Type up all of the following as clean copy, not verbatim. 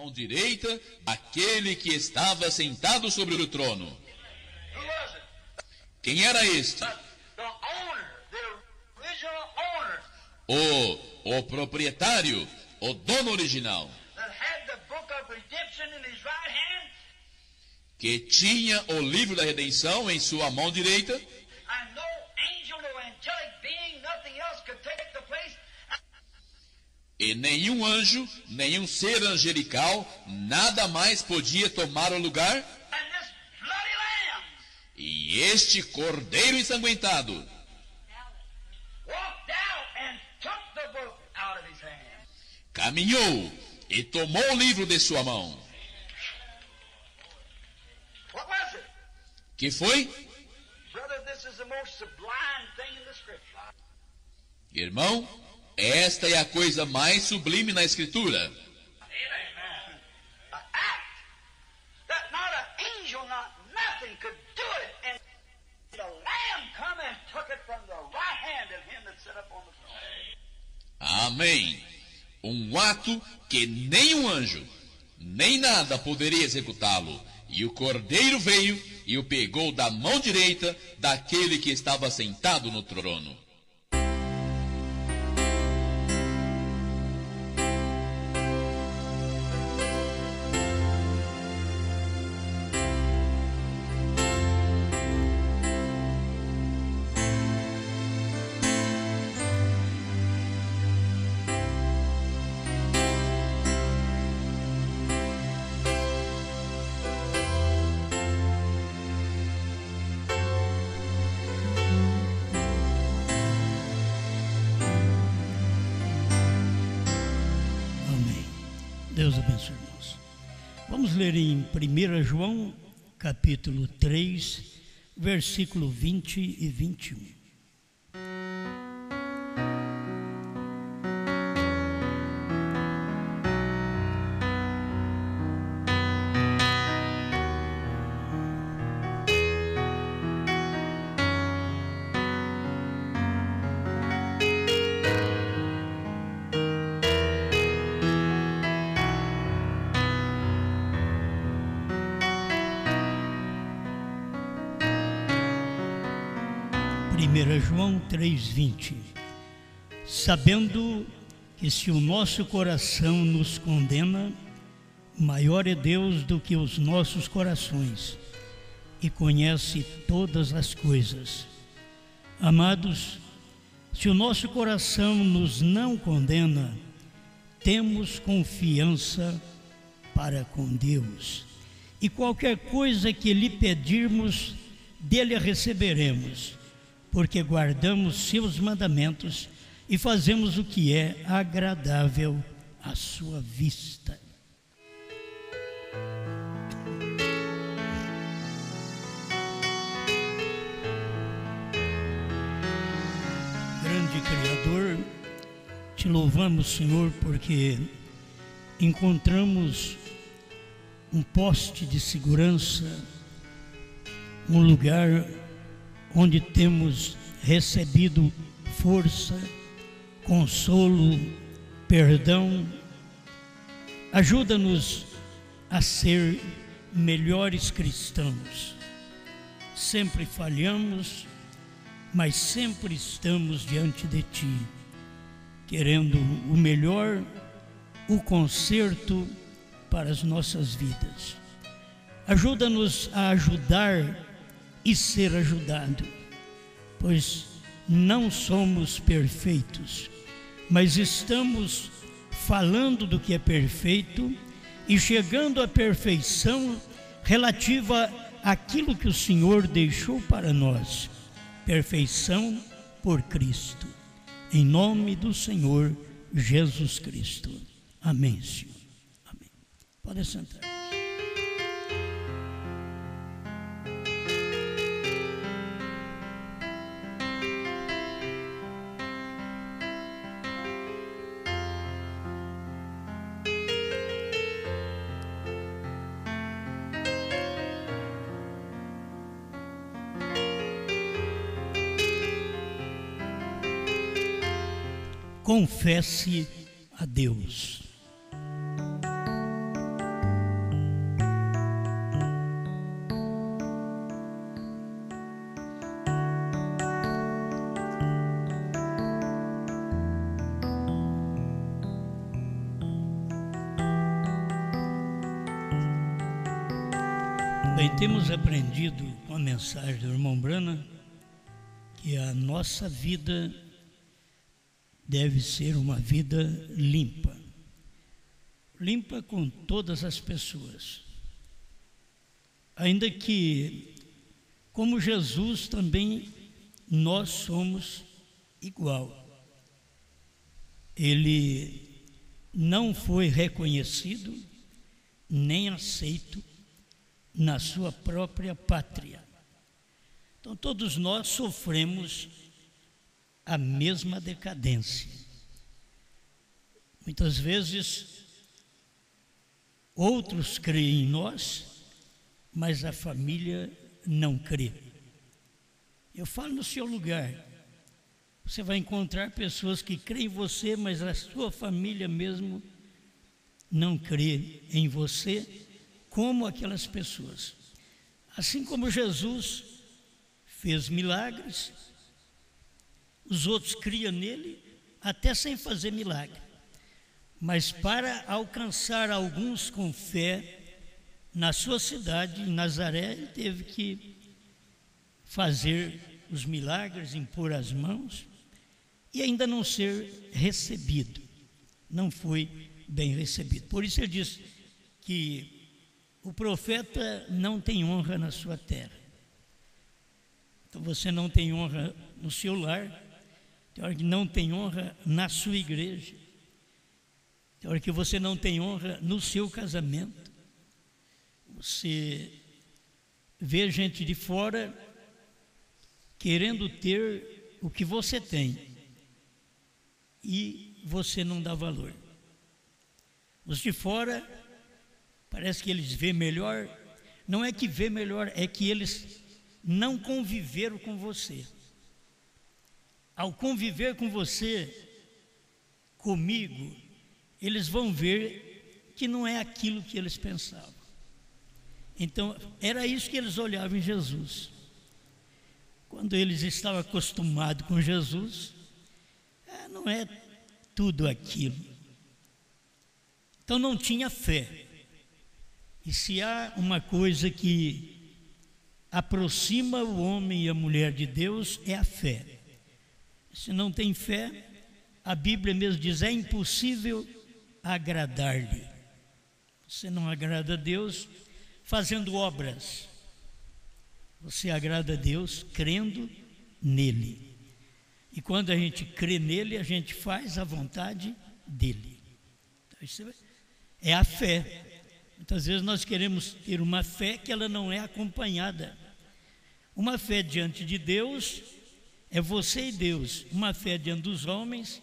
mão direita aquele que estava sentado sobre o trono. Who was it? Quem era este? The owner, the original owner O proprietário, o dono original, that had the book of redemption in his right hand, que tinha o livro da redenção em sua mão direita, and no angel, no angelic being, nothing else could take the place. e nenhum anjo, nenhum ser angelical, nada mais podia tomar o lugar, And this bloody lamb e este cordeiro ensanguentado walked out and took the book out of his hand. caminhou e tomou o livro de sua mão. What was it? Que foi? Brother, this is the most sublime thing in the scripture. Irmão, esta é a coisa mais sublime na Escritura. Amen. An act that not an angel, not nothing could do it. And the Lamb come and took it from the right hand of him that sat up on the throne. Amém. Um ato que nem um anjo, nem nada poderia executá-lo. E o cordeiro veio e o pegou da mão direita daquele que estava sentado no trono. Deus abençoe, irmãos. Vamos ler em 1 João, capítulo 3, versículo 20 e 21. João 3,20. Sabendo que se o nosso coração nos condena, maior é Deus do que os nossos corações e conhece todas as coisas. Amados, se o nosso coração nos não condena, temos confiança para com Deus. E qualquer coisa que lhe pedirmos, dele a receberemos, porque guardamos seus mandamentos e fazemos o que é agradável à sua vista. Grande Criador, te louvamos, Senhor, porque encontramos um poste de segurança, um lugar onde temos recebido força, consolo, perdão. Ajuda-nos a ser melhores cristãos. Sempre falhamos, mas sempre estamos diante de Ti, querendo o melhor, o conserto para as nossas vidas. Ajuda-nos a ajudar e ser ajudado, pois não somos perfeitos, mas estamos falando do que é perfeito e chegando à perfeição relativa àquilo que o Senhor deixou para nós, perfeição por Cristo, em nome do Senhor Jesus Cristo. Amém, Senhor. Amém. Pode sentar. Confesse a Deus. Bem, temos aprendido com a mensagem do irmão Branham que a nossa vida deve ser uma vida limpa. Limpa com todas as pessoas. Ainda que, como Jesus, também nós somos igual. Ele não foi reconhecido nem aceito na sua própria pátria. Então todos nós sofremos a mesma decadência. Muitas vezes outros creem em nós, mas a família não crê. Eu falo no seu lugar. Você vai encontrar pessoas que creem em você, mas a sua família mesmo não crê em você, como aquelas pessoas. Assim como Jesus fez milagres, os outros criam nele, até sem fazer milagre. Mas para alcançar alguns com fé, na sua cidade, em Nazaré, ele teve que fazer os milagres, impor as mãos, e ainda não ser recebido. Não foi bem recebido. Por isso ele diz que o profeta não tem honra na sua terra. Então você não tem honra no seu lar, tem hora que não tem honra na sua igreja, tem hora que você não tem honra no seu casamento. Você vê gente de fora querendo ter o que você tem e você não dá valor. Os de fora, parece que eles vêem melhor. Não é que vê melhor, é que eles não conviveram com você. Ao conviver com você, comigo, eles vão ver que não é aquilo que eles pensavam. Então, era isso que eles olhavam em Jesus. Quando eles estavam acostumados com Jesus, não é tudo aquilo. Então não tinha fé. E se há uma coisa que aproxima o homem e a mulher de Deus, é a fé. Se não tem fé, a Bíblia mesmo diz, é impossível agradar-lhe. Você não agrada a Deus fazendo obras. Você agrada a Deus crendo nele. E quando a gente crê nele, a gente faz a vontade dele. Então, isso é a fé. Muitas vezes nós queremos ter uma fé que ela não é acompanhada. Uma fé diante de Deus é você e Deus. Uma fé diante dos homens,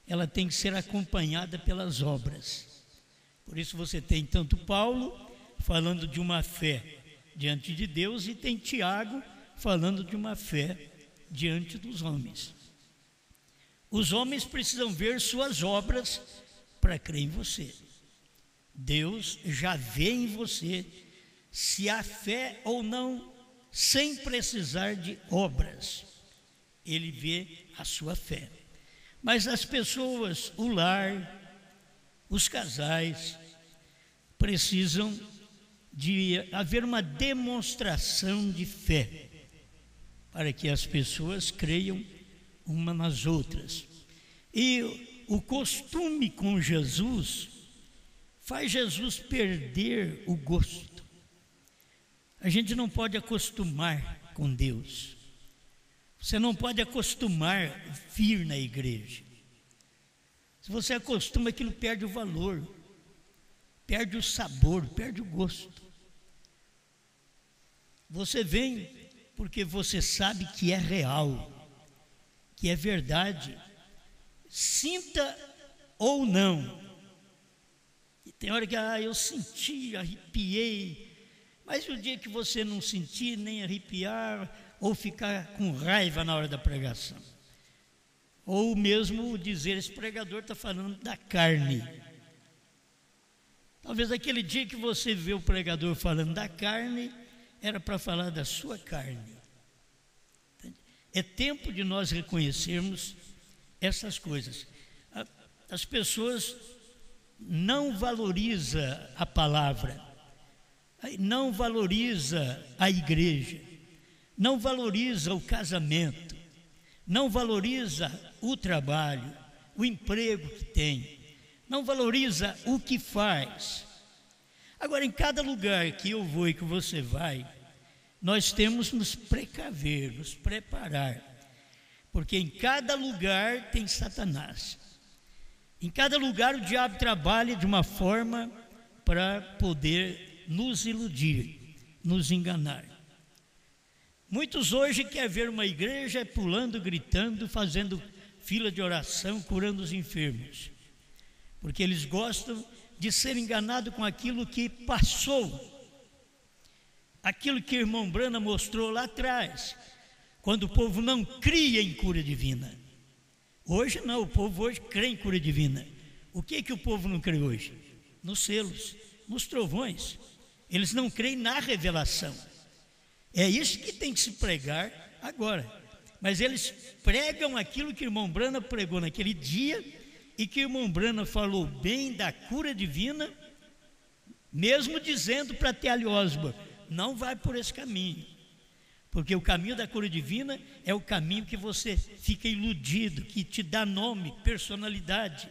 ela tem que ser acompanhada pelas obras. Por isso você tem tanto Paulo falando de uma fé diante de Deus e tem Tiago falando de uma fé diante dos homens. Os homens precisam ver suas obras para crer em você. Deus já vê em você se há fé ou não, sem precisar de obras. Ele vê a sua fé. Mas as pessoas, o lar, os casais, precisam de haver uma demonstração de fé para que as pessoas creiam uma nas outras. E o costume com Jesus faz Jesus perder o gosto. A gente não pode acostumar com Deus. Você não pode acostumar vir na igreja. Se você acostuma, aquilo perde o valor, perde o sabor, perde o gosto. Você vem porque você sabe que é real, que é verdade, sinta ou não. E tem hora que eu senti, arrepiei, mas o dia que você não sentir, nem arrepiar, ou ficar com raiva na hora da pregação, ou mesmo dizer, esse pregador está falando da carne. Talvez aquele dia que você vê o pregador falando da carne, era para falar da sua carne. É tempo de nós reconhecermos essas coisas. As pessoas não valorizam a palavra. não valoriza a igreja, não valoriza o casamento, não valoriza o trabalho, o emprego que tem, não valoriza o que faz. Agora, em cada lugar que eu vou e que você vai, nós temos nos precaver, nos preparar, porque em cada lugar tem Satanás. Em cada lugar o diabo trabalha de uma forma para poder nos iludir, nos enganar. Muitos hoje querem ver uma igreja pulando, gritando, fazendo fila de oração, curando os enfermos, porque eles gostam de ser enganados com aquilo que passou, aquilo que o irmão Brana mostrou lá atrás, quando o povo não cria em cura divina. Hoje não, o povo hoje crê em cura divina. O que o povo não crê hoje? Nos selos, nos trovões. Eles não creem na revelação. É isso que tem que se pregar agora. Mas eles pregam aquilo que o irmão Brana pregou naquele dia, e que o irmão Brana falou bem da cura divina, mesmo dizendo para T.L. Osborne: não vai por esse caminho, porque o caminho da cura divina é o caminho que você fica iludido, que te dá nome, personalidade.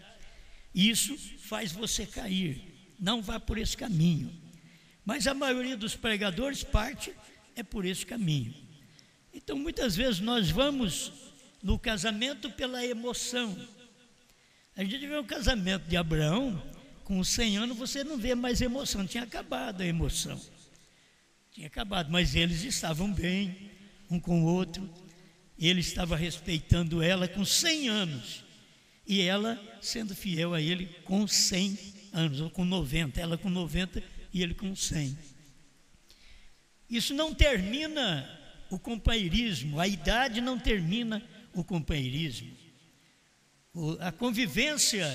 Isso faz você cair. Não vá por esse caminho. Mas a maioria dos pregadores parte por esse caminho. Então, muitas vezes nós vamos no casamento pela emoção. A gente vê o casamento de Abraão, com 100 anos você não vê mais emoção, tinha acabado a emoção. Tinha acabado, mas eles estavam bem, um com o outro. Ele estava respeitando ela com 100 anos, e ela sendo fiel a ele com 100 anos, ou com 90, ela com 90 e ele com 100. Isso não termina o companheirismo, a idade não termina o companheirismo. A convivência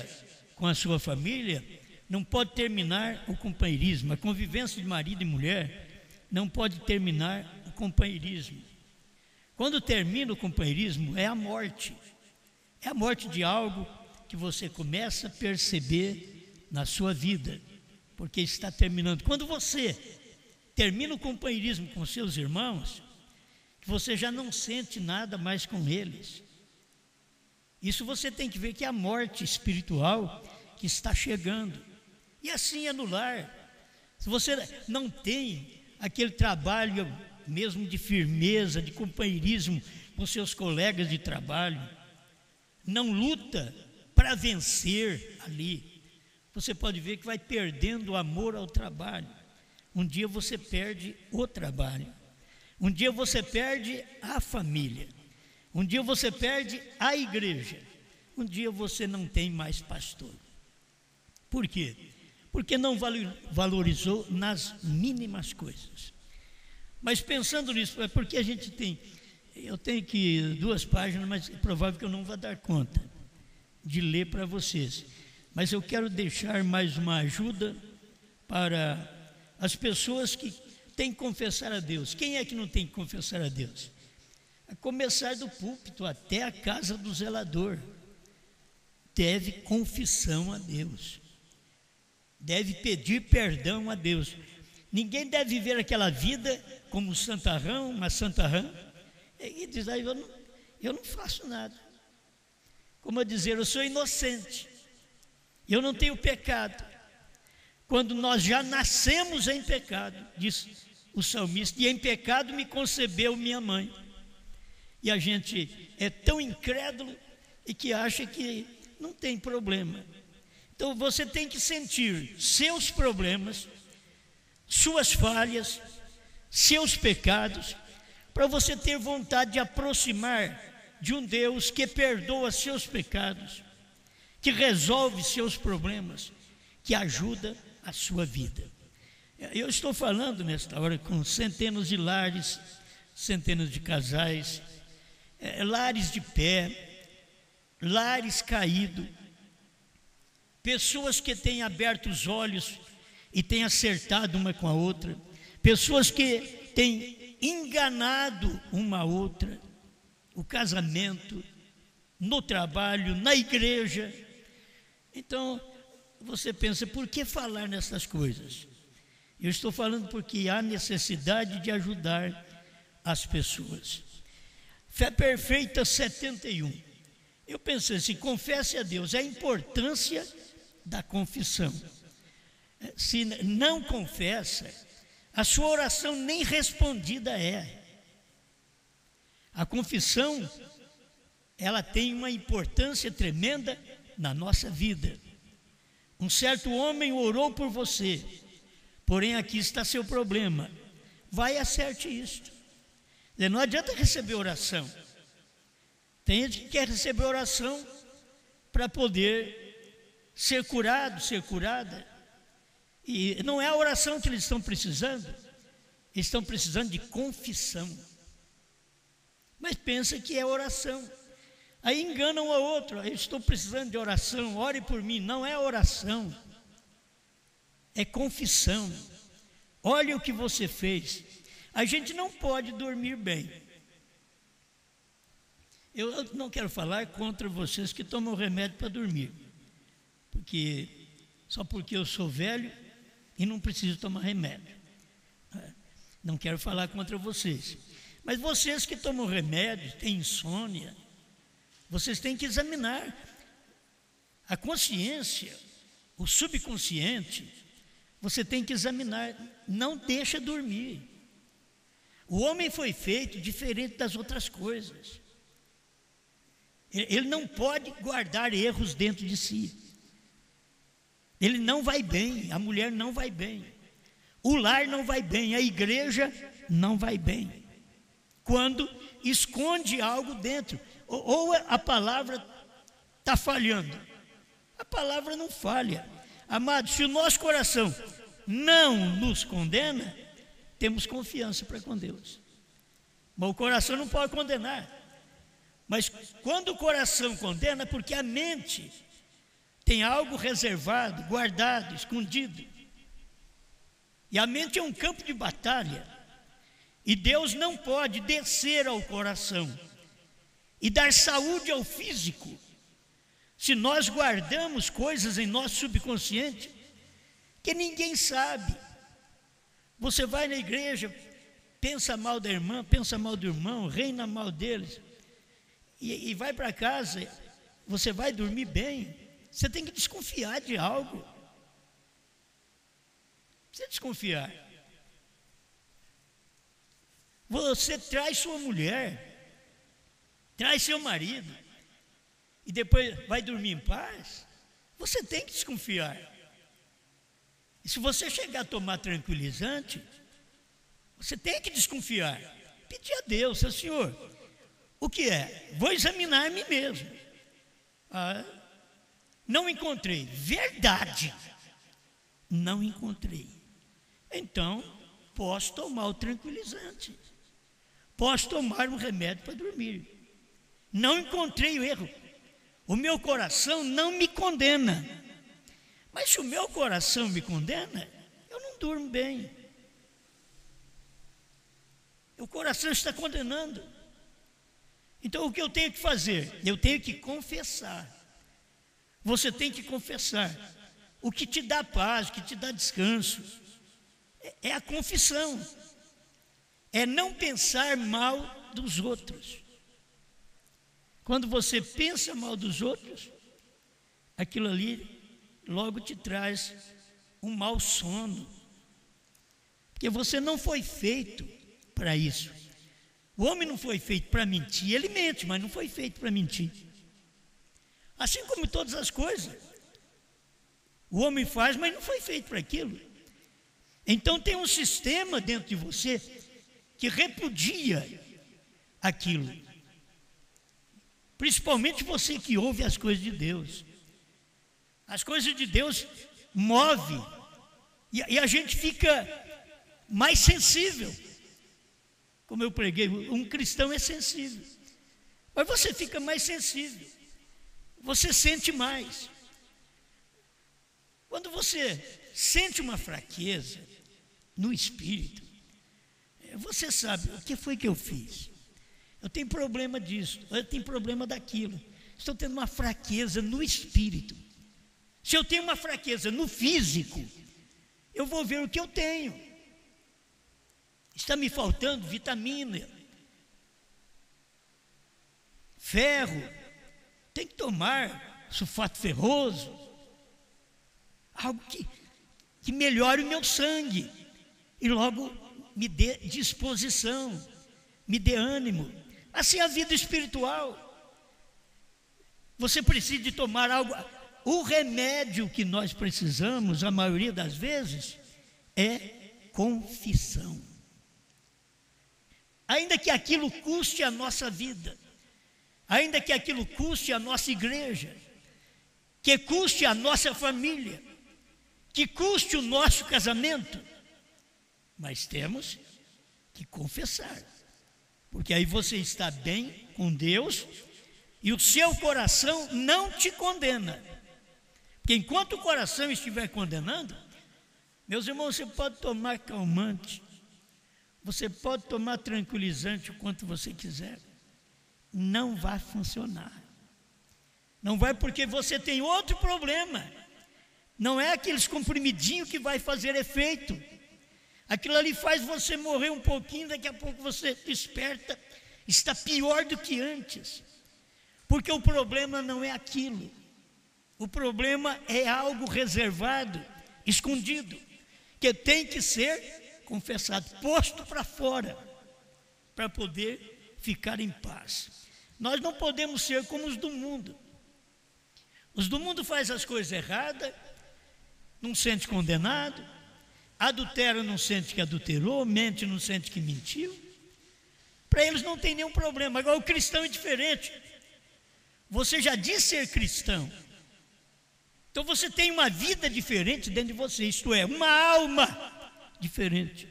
com a sua família não pode terminar o companheirismo. A convivência de marido e mulher não pode terminar o companheirismo. Quando termina o companheirismo, é a morte. É a morte de algo que você começa a perceber na sua vida, porque está terminando. Quando você termina o companheirismo com seus irmãos, você já não sente nada mais com eles. Isso você tem que ver que é a morte espiritual que está chegando. E assim é no lar. Se você não tem aquele trabalho mesmo de firmeza, de companheirismo com seus colegas de trabalho, não luta para vencer ali, você pode ver que vai perdendo o amor ao trabalho. Um dia você perde o trabalho, um dia você perde a família, um dia você perde a igreja, um dia você não tem mais pastor. Por quê? Porque não valorizou nas mínimas coisas. Mas pensando nisso, é porque a gente tem, eu tenho aqui 2 páginas, mas é provável que eu não vá dar conta de ler para vocês. Mas eu quero deixar mais uma ajuda para as pessoas que têm que confessar a Deus. Quem é que não tem que confessar a Deus? A começar do púlpito até a casa do zelador, deve confissão a Deus, deve pedir perdão a Deus. Ninguém deve viver aquela vida como um santarrão, uma santarrã, e diz: eu não faço nada. Como a dizer, eu sou inocente, eu não tenho pecado. Quando nós já nascemos em pecado, diz o salmista, e em pecado me concebeu minha mãe. E a gente é tão incrédulo e que acha que não tem problema. Então você tem que sentir seus problemas, suas falhas, seus pecados, para você ter vontade de aproximar de um Deus que perdoa seus pecados, que resolve seus problemas, que ajuda a sua vida. Eu estou falando nesta hora com centenas de lares, centenas de casais, lares de pé, lares caídos, pessoas que têm aberto os olhos e têm acertado uma com a outra, pessoas que têm enganado uma a outra, o casamento, no trabalho, na igreja. Então, você pensa, por que falar nessas coisas? Eu estou falando porque há necessidade de ajudar as pessoas. Fé Perfeita 71. Eu pensei assim, confesse a Deus a importância da confissão. Se não confessa, a sua oração nem respondida é. A confissão, ela tem uma importância tremenda na nossa vida. Um certo homem orou por você, porém aqui está seu problema. Vai e acerte isto. Não adianta receber oração. Tem gente que quer receber oração para poder ser curado, ser curada. E não é a oração que eles estão precisando. Eles estão precisando de confissão. Mas pensa que é oração. Aí enganam a outro. Eu estou precisando de oração, ore por mim. Não é oração. É confissão. Olha o que você fez. A gente não pode dormir bem. Eu não quero falar contra vocês que tomam remédio para dormir. Só porque eu sou velho e não preciso tomar remédio. Não quero falar contra vocês. Mas vocês que tomam remédio, têm insônia, vocês têm que examinar a consciência, o subconsciente. Você tem que examinar. Não deixa dormir. O homem foi feito diferente das outras coisas. Ele não pode guardar erros dentro de si. Ele não vai bem, a mulher não vai bem, o lar não vai bem, a igreja não vai bem. Quando esconde algo dentro, ou a palavra está falhando. A palavra não falha. Amados, se o nosso coração não nos condena, temos confiança para com Deus. Mas o coração não pode condenar. Mas quando o coração condena, é porque a mente tem algo reservado, guardado, escondido. E a mente é um campo de batalha. E Deus não pode descer ao coração e dar saúde ao físico se nós guardamos coisas em nosso subconsciente que ninguém sabe. Você vai na igreja, pensa mal da irmã, pensa mal do irmão, reina mal deles, e vai para casa, você vai dormir bem. Você tem que desconfiar de algo. Você desconfiar. Você traz sua mulher, traz seu marido, e depois vai dormir em paz. Você tem que desconfiar. E se você chegar a tomar tranquilizante, você tem que desconfiar. Pedir a Deus, seu Senhor, o que é? Vou examinar a mim mesmo. Não encontrei. Verdade. Não encontrei. Então, posso tomar o tranquilizante. Posso tomar um remédio para dormir. Não encontrei o erro. O meu coração não me condena. Mas se o meu coração me condena, eu não durmo bem. O coração está condenando. Então o que eu tenho que fazer? Eu tenho que confessar. Você tem que confessar. O que te dá paz, o que te dá descanso, é a confissão. É não pensar mal dos outros. Quando você pensa mal dos outros, aquilo ali logo te traz um mau sono. Porque você não foi feito para isso. O homem não foi feito para mentir. Ele mente, mas não foi feito para mentir. Assim como todas as coisas. O homem faz, mas não foi feito para aquilo. Então tem um sistema dentro de você que repudia aquilo. Principalmente você que ouve as coisas de Deus. As coisas de Deus movem. E a gente fica mais sensível. Como eu preguei, um cristão é sensível. Mas você fica mais sensível. Você sente mais. Quando você sente uma fraqueza no espírito, você sabe, o que foi que eu fiz? Eu tenho problema disso, eu tenho problema daquilo. Estou tendo uma fraqueza no espírito. Se eu tenho uma fraqueza no físico, eu vou ver o que eu tenho. Está me faltando vitamina, ferro, tem que tomar sulfato ferroso, algo que melhore o meu sangue e logo me dê disposição, me dê ânimo. Assim é a vida espiritual. Você precisa de tomar algo. O remédio que nós precisamos, a maioria das vezes, é confissão. Ainda que aquilo custe a nossa vida, ainda que aquilo custe a nossa igreja, que custe a nossa família, que custe o nosso casamento, mas temos que confessar, porque aí você está bem com Deus e o seu coração não te condena. Porque enquanto o coração estiver condenando, meus irmãos, você pode tomar calmante, você pode tomar tranquilizante o quanto você quiser, não vai funcionar. Não vai, porque você tem outro problema. Não é aqueles comprimidinhos que vai fazer efeito. Aquilo ali faz você morrer um pouquinho, daqui a pouco você desperta, está pior do que antes. Porque o problema não é aquilo. O problema é algo reservado, escondido, que tem que ser confessado, posto para fora, para poder ficar em paz. Nós não podemos ser como os do mundo. Os do mundo fazem as coisas erradas, não sente condenado, adultera, não sente que adulterou, mente, não sente que mentiu. Para eles não tem nenhum problema. Agora o cristão é diferente. Você já diz ser cristão, então você tem uma vida diferente dentro de você, isto é, uma alma diferente.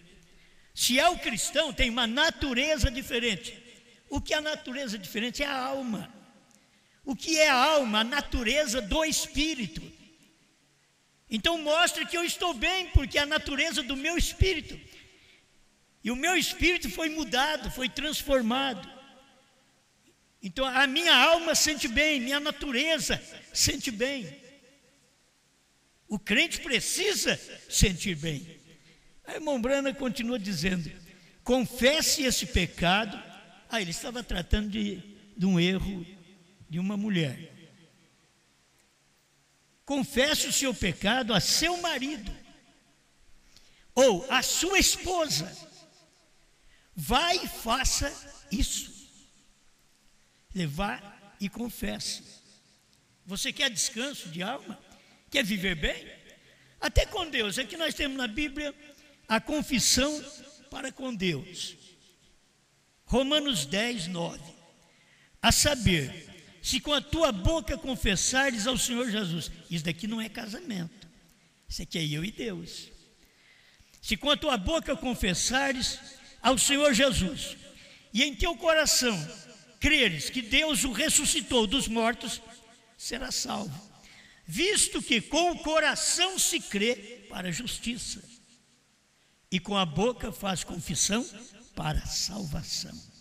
Se é o cristão, tem uma natureza diferente. O que é a natureza diferente? É a alma. O que é a alma? A natureza do espírito. Então mostra que eu estou bem, porque é a natureza do meu espírito. E o meu espírito foi mudado, foi transformado. Então a minha alma sente bem, minha natureza sente bem. O crente precisa sentir bem. A irmã Brana continua dizendo: confesse esse pecado. Ele estava tratando de um erro de uma mulher. Confesse o seu pecado a seu marido ou a sua esposa. Vai e faça isso. Vá e confesse. Você quer descanso de alma? Quer viver bem? Até com Deus. Aqui nós temos na Bíblia a confissão para com Deus. Romanos 10, 9. A saber, se com a tua boca confessares ao Senhor Jesus. Isso daqui não é casamento. Isso aqui é eu e Deus. Se com a tua boca confessares ao Senhor Jesus, e em teu coração creres que Deus o ressuscitou dos mortos, será salvo. Visto que com o coração se crê para a justiça, e com a boca faz confissão para a salvação.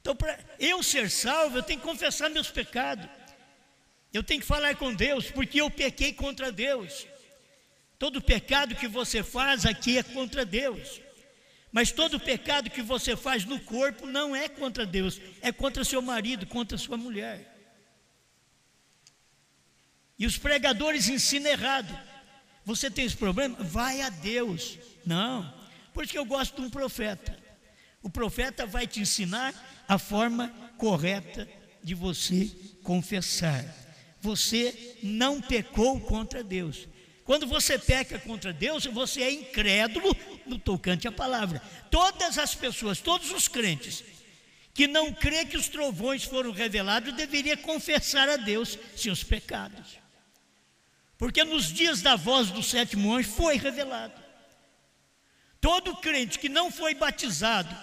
Então, para eu ser salvo, eu tenho que confessar meus pecados. Eu tenho que falar com Deus, porque eu pequei contra Deus. Todo pecado que você faz aqui é contra Deus. Mas todo pecado que você faz no corpo não é contra Deus, é contra seu marido, contra sua mulher. E os pregadores ensinam errado. Você tem esse problema? Vai a Deus. Não, por isso que eu gosto de um profeta. O profeta vai te ensinar a forma correta de você confessar. Você não pecou contra Deus. Quando você peca contra Deus, você é incrédulo no tocante à palavra. Todas as pessoas, todos os crentes que não crê que os trovões foram revelados, deveria confessar a Deus seus pecados. Porque nos dias da voz do sétimo anjo foi revelado. Todo crente que não foi batizado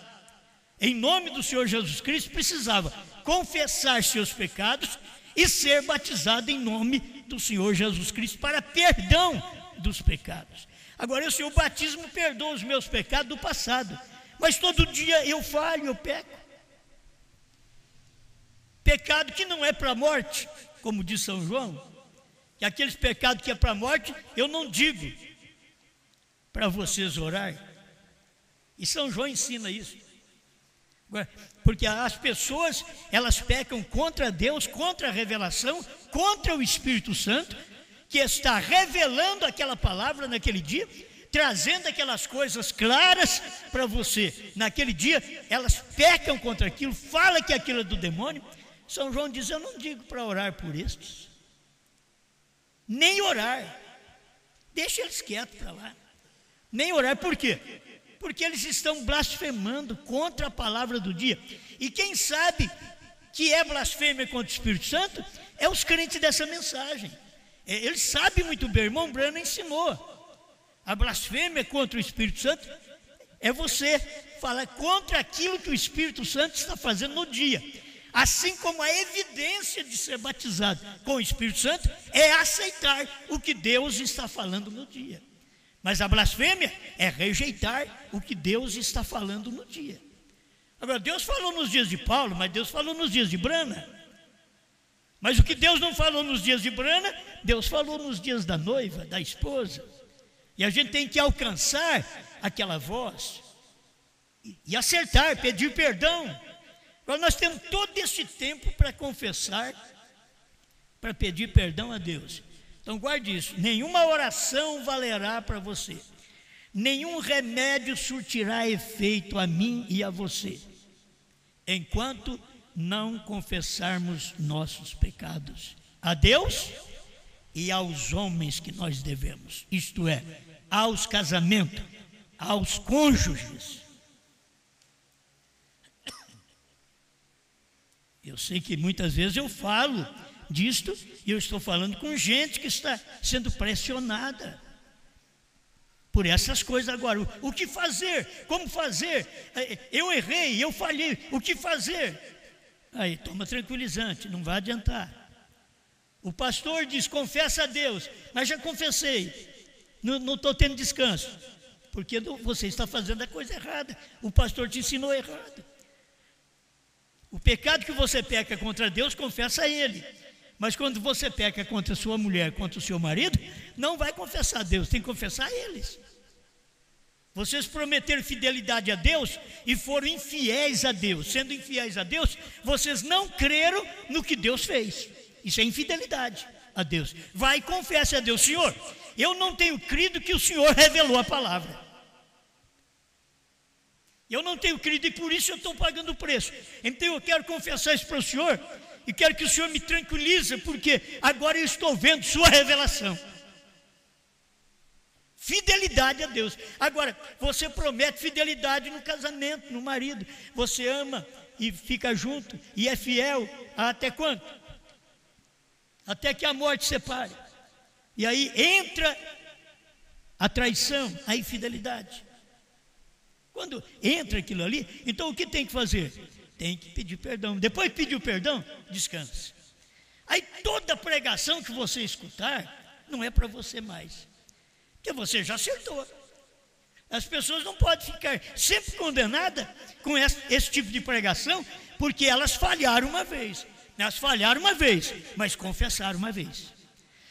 em nome do Senhor Jesus Cristo precisava confessar seus pecados e ser batizado em nome do Senhor Jesus Cristo para perdão dos pecados. Agora, o Senhor batismo perdoa os meus pecados do passado, mas todo dia eu falho, eu peco. Pecado que não é para a morte, como diz São João, que aqueles pecados que é para a morte, eu não digo. para vocês orar. E São João ensina isso. Porque as pessoas, elas pecam contra Deus, contra a revelação, contra o Espírito Santo, que está revelando aquela palavra naquele dia, trazendo aquelas coisas claras para você. Naquele dia, elas pecam contra aquilo, falam que aquilo é do demônio. São João diz, eu não digo para orar por estes, nem orar, deixa eles quietos para lá, nem orar. Por quê? Porque eles estão blasfemando contra a palavra do dia. E quem sabe que é blasfêmia contra o Espírito Santo é os crentes dessa mensagem. Eles sabem muito bem, o irmão Branham ensinou. A blasfêmia contra o Espírito Santo é você falar contra aquilo que o Espírito Santo está fazendo no dia. Assim como a evidência de ser batizado com o Espírito Santo é aceitar o que Deus está falando no dia. Mas a blasfêmia é rejeitar o que Deus está falando no dia. Agora, Deus falou nos dias de Paulo, mas Deus falou nos dias de Brana. Mas o que Deus não falou nos dias de Brana, Deus falou nos dias da noiva, da esposa. E a gente tem que alcançar aquela voz e acertar, pedir perdão. Agora nós temos todo esse tempo para confessar, para pedir perdão a Deus. Então guarde isso, nenhuma oração valerá para você, nenhum remédio surtirá efeito a mim e a você, enquanto não confessarmos nossos pecados a Deus e aos homens que nós devemos, isto é, aos casamentos, aos cônjuges. Eu sei que muitas vezes eu falo disto e eu estou falando com gente que está sendo pressionada por essas coisas. Agora, o que fazer? Como fazer? Eu errei, eu falhei, o que fazer? Aí, toma tranquilizante, não vai adiantar. O pastor diz, confessa a Deus, mas já confessei, não estou tendo descanso, porque você está fazendo a coisa errada, o pastor te ensinou errado. O pecado que você peca contra Deus, confessa a Ele. Mas quando você peca contra sua mulher, contra o seu marido, não vai confessar a Deus, tem que confessar a eles. Vocês prometeram fidelidade a Deus e foram infiéis a Deus. Sendo infiéis a Deus, vocês não creram no que Deus fez. Isso é infidelidade a Deus. Vai e confesse a Deus, Senhor, eu não tenho crido que o Senhor revelou a palavra. Eu não tenho crido e por isso eu estou pagando o preço. Então eu quero confessar isso para o Senhor e quero que o Senhor me tranquilize, porque agora eu estou vendo sua revelação. Fidelidade a Deus. Agora, você promete fidelidade no casamento, no marido. Você ama e fica junto e é fiel até quando? Até que a morte separe. E aí entra a traição, a infidelidade. Quando entra aquilo ali, então o que tem que fazer? Tem que pedir perdão. Depois que pediu perdão, descanse. Aí toda pregação que você escutar, não é para você mais, porque você já acertou. As pessoas não podem ficar sempre condenadas com esse tipo de pregação, porque elas falharam uma vez. Elas falharam uma vez, mas confessaram uma vez.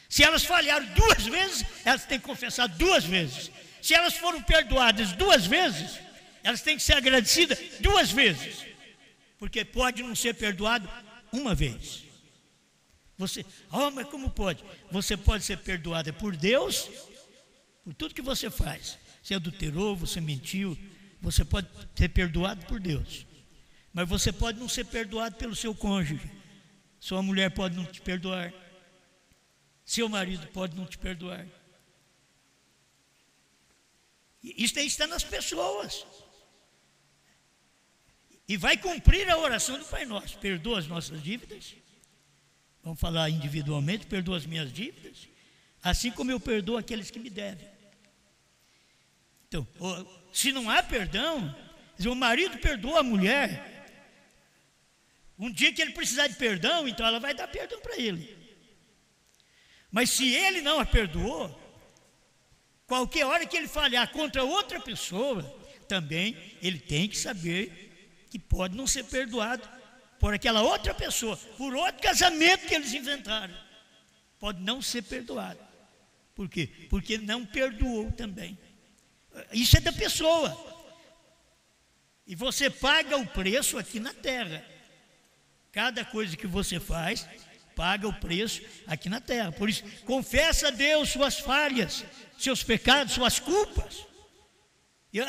Se elas falharam 2 vezes, elas têm que confessar 2 vezes. Se elas foram perdoadas 2 vezes, elas têm que ser agradecidas 2 vezes. Porque pode não ser perdoado uma vez. Você, mas como pode? Você pode ser perdoada por Deus, por tudo que você faz. Você adulterou, você mentiu, você pode ser perdoado por Deus. Mas você pode não ser perdoado pelo seu cônjuge. Sua mulher pode não te perdoar. Seu marido pode não te perdoar. Isso aí está nas pessoas. E vai cumprir a oração do Pai Nosso. Perdoa as nossas dívidas. Vamos falar individualmente. Perdoa as minhas dívidas, assim como eu perdoo aqueles que me devem. Então, se não há perdão, o marido perdoa a mulher. Um dia que ele precisar de perdão, então ela vai dar perdão para ele. Mas se ele não a perdoou, qualquer hora que ele falhar contra outra pessoa, também ele tem que saber que pode não ser perdoado por aquela outra pessoa, por outro casamento que eles inventaram. Pode não ser perdoado. Por quê? Porque não perdoou também. Isso é da pessoa. E você paga o preço aqui na terra. Cada coisa que você faz, paga o preço aqui na terra. Por isso, confessa a Deus suas falhas, seus pecados, suas culpas. E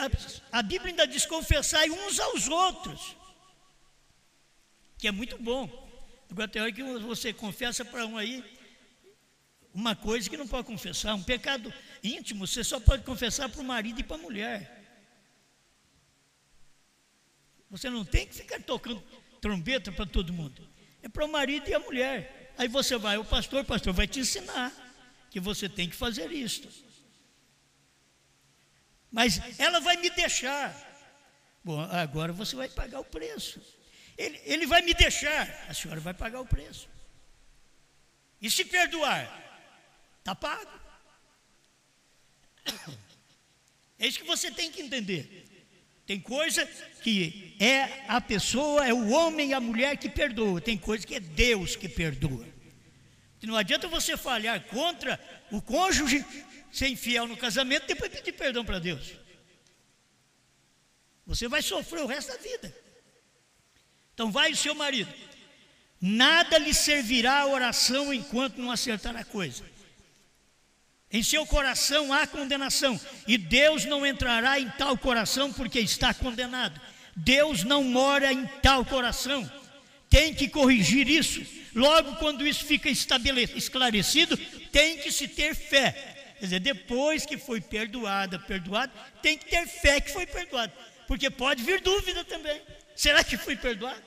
a Bíblia ainda diz: confessai uns aos outros, que é muito bom. Agora tem hora que você confessa para um aí uma coisa que não pode confessar, um pecado íntimo, você só pode confessar para o marido e para a mulher. Você não tem que ficar tocando trombeta para todo mundo, é para o marido e a mulher. Aí você vai ao pastor, o pastor vai te ensinar que você tem que fazer isso. Mas ela vai me deixar. Bom, agora você vai pagar o preço. Ele vai me deixar, a senhora vai pagar o preço. E se perdoar, está pago. É isso que você tem que entender. Tem coisa que é a pessoa, é o homem e a mulher que perdoa. Tem coisa que é Deus que perdoa. Não adianta você falhar contra o cônjuge, ser infiel no casamento, depois pedir perdão para Deus. Você vai sofrer o resto da vida. Então vai o seu marido. Nada lhe servirá a oração enquanto não acertar a coisa. Em seu coração há condenação, e Deus não entrará em tal coração porque está condenado. Deus não mora em tal coração. Tem que corrigir isso. Logo, quando isso fica esclarecido, tem que se ter fé. Quer dizer, depois que foi perdoado, tem que ter fé que foi perdoado. Porque pode vir dúvida também. Será que fui perdoado?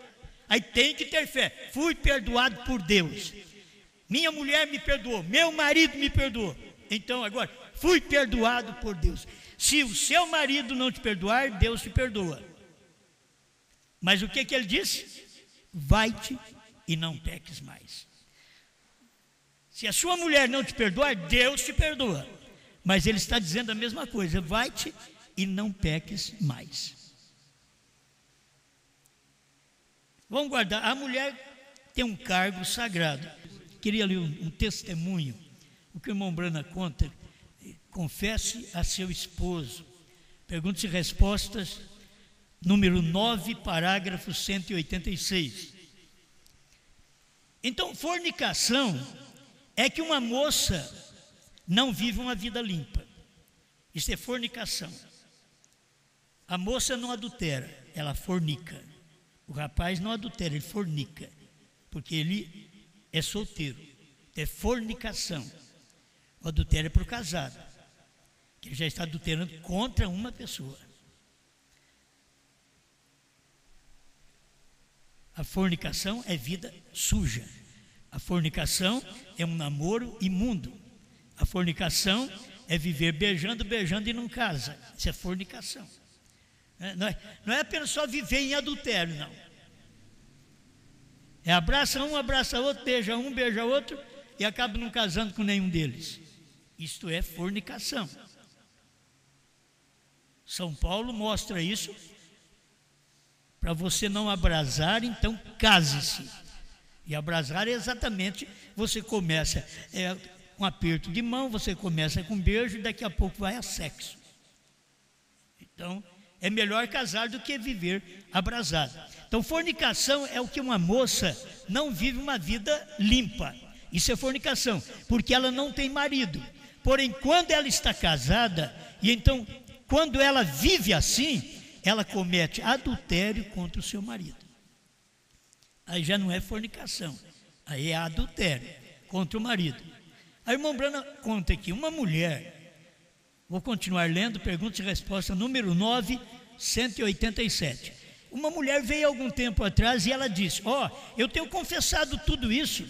Aí tem que ter fé. Fui perdoado por Deus. Minha mulher me perdoou, meu marido me perdoou. Então agora, fui perdoado por Deus. Se o seu marido não te perdoar, Deus te perdoa. Mas o que ele disse? Vai-te e não peques mais. Se a sua mulher não te perdoar, Deus te perdoa. Mas ele está dizendo a mesma coisa: vai-te e não peques mais. Vamos guardar. A mulher tem um cargo sagrado. Queria ler um testemunho. O que o irmão Brana conta: confesse a seu esposo. Perguntas e respostas, número 9, parágrafo 186. Então, fornicação é que uma moça não vive uma vida limpa. Isso é fornicação. A moça não adultera, ela fornica. O rapaz não adultera, ele fornica, porque ele é solteiro. É fornicação. O adultério é para o casado, que ele já está adulterando contra uma pessoa. A fornicação é vida suja. A fornicação é um namoro imundo. A fornicação é viver beijando e não casa. Isso é fornicação. Não é apenas só viver em adultério, não. É abraça um, abraça outro, beija um, beija outro e acaba não casando com nenhum deles. Isto é fornicação. São Paulo mostra isso. Para você não abrasar, então case-se. E abrasar é exatamente, você começa com um aperto de mão, você começa com um beijo e daqui a pouco vai a sexo. Então, é melhor casar do que viver abrasado. Então, fornicação é o que uma moça não vive uma vida limpa. Isso é fornicação, porque ela não tem marido. Porém, quando ela está casada, e então, quando ela vive assim, ela comete adultério contra o seu marido. Aí já não é fornicação, aí é adultério contra o marido. A irmã Brana conta aqui, uma mulher, vou continuar lendo, pergunta e resposta número 9, 187. Uma mulher veio algum tempo atrás e ela disse: eu tenho confessado tudo isso.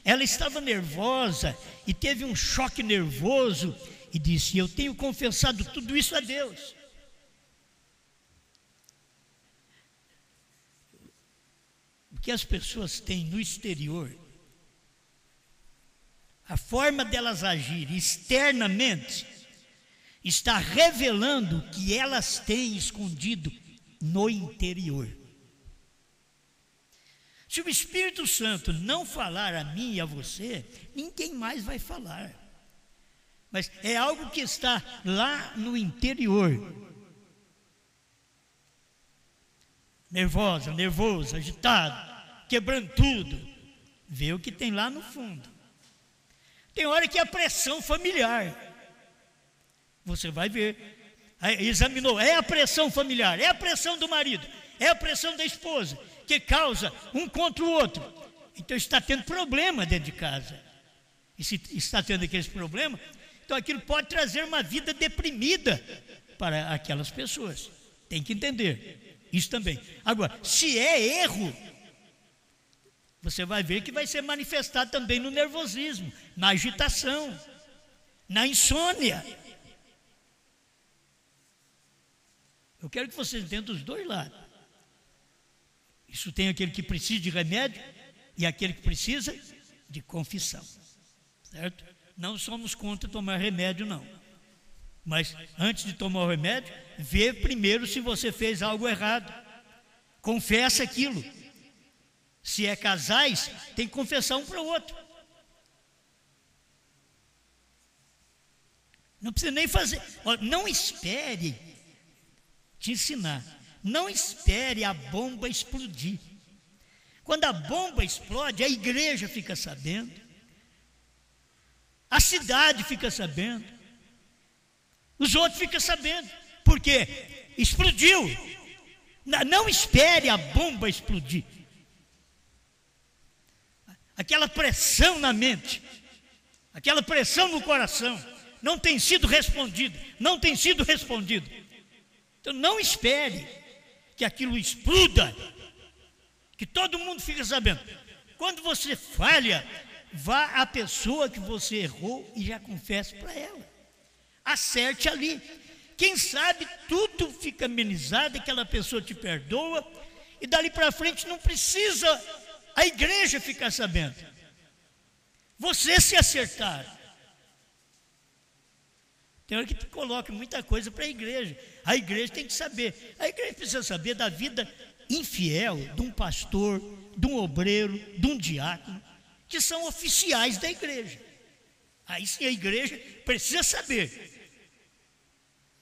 Ela estava nervosa e teve um choque nervoso e disse: eu tenho confessado tudo isso a Deus. O que as pessoas têm no exterior, a forma delas agirem externamente, está revelando o que elas têm escondido no interior. Se o Espírito Santo não falar a mim e a você, ninguém mais vai falar. mas é algo que está lá no interior. Nervosa, nervoso, agitado, quebrando tudo. Vê o que tem lá no fundo. Tem hora que é a pressão familiar. Você vai ver. Aí, examinou, é a pressão familiar, é a pressão do marido, é a pressão da esposa, que causa um contra o outro. Então está tendo problema dentro de casa. E se está tendo aqueles problemas, então aquilo pode trazer uma vida deprimida para aquelas pessoas. Tem que entender isso também. Agora, se é erro, você vai ver que vai ser manifestado também no nervosismo, na agitação, na insônia. Eu quero que vocês entendam os dois lados. Isso tem aquele que precisa de remédio e aquele que precisa de confissão. Certo? Não somos contra tomar remédio, não. Mas antes de tomar o remédio, vê primeiro se você fez algo errado. Confessa aquilo. Se é casais, tem que confessar um para o outro. Não precisa nem fazer. Não espere te ensinar. Não espere a bomba explodir. Quando a bomba explode, a igreja fica sabendo, a cidade fica sabendo, os outros ficam sabendo, porque explodiu. Não espere a bomba explodir. Aquela pressão na mente, aquela pressão no coração, não tem sido respondido, não tem sido respondido. Então não espere que aquilo exploda, que todo mundo fique sabendo. Quando você falha, vá à pessoa que você errou e já confesse para ela. Acerte ali. Quem sabe tudo fica amenizado, aquela pessoa te perdoa, e dali para frente não precisa a igreja ficar sabendo. Você se acertar. Tem hora que tu coloca muita coisa para a igreja. A igreja tem que saber. A igreja precisa saber da vida infiel de um pastor, de um obreiro, de um diácono, que são oficiais da igreja. Aí sim a igreja precisa saber.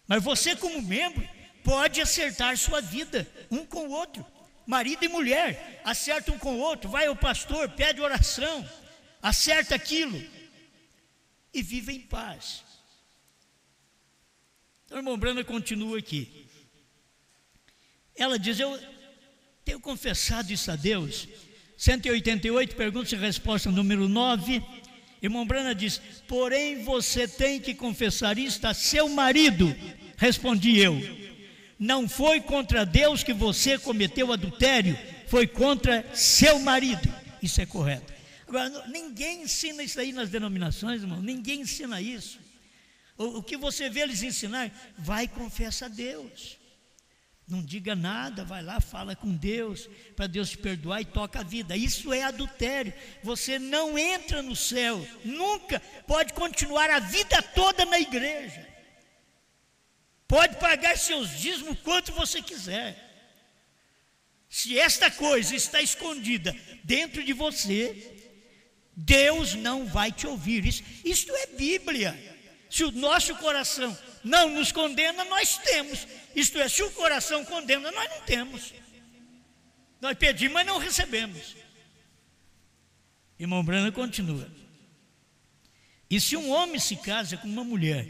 Mas você, como membro, pode acertar sua vida um com o outro. Marido e mulher, acerta um com o outro, vai ao pastor, pede oração, acerta aquilo e vive em paz. Então, a irmã Branda continua aqui. Ela diz: eu tenho confessado isso a Deus. 188, pergunta e resposta número 9. Irmã Branda diz: porém você tem que confessar isto a seu marido. Respondi eu: não foi contra Deus que você cometeu adultério, foi contra seu marido. Isso é correto. Agora, ninguém ensina isso aí nas denominações, irmão. Ninguém ensina isso. O que você vê eles ensinar, vai e confessa a Deus. Não diga nada, vai lá, fala com Deus, para Deus te perdoar e toca a vida. Isso é adultério. Você não entra no céu, nunca. Pode continuar a vida toda na igreja. Pode pagar seus dízimos quanto você quiser. Se esta coisa está escondida dentro de você, Deus não vai te ouvir. Isto é Bíblia. Se o nosso coração não nos condena, nós temos. Isto é, se o coração condena, nós não temos. Nós pedimos, mas não recebemos. Irmão Brana continua: e se um homem se casa com uma mulher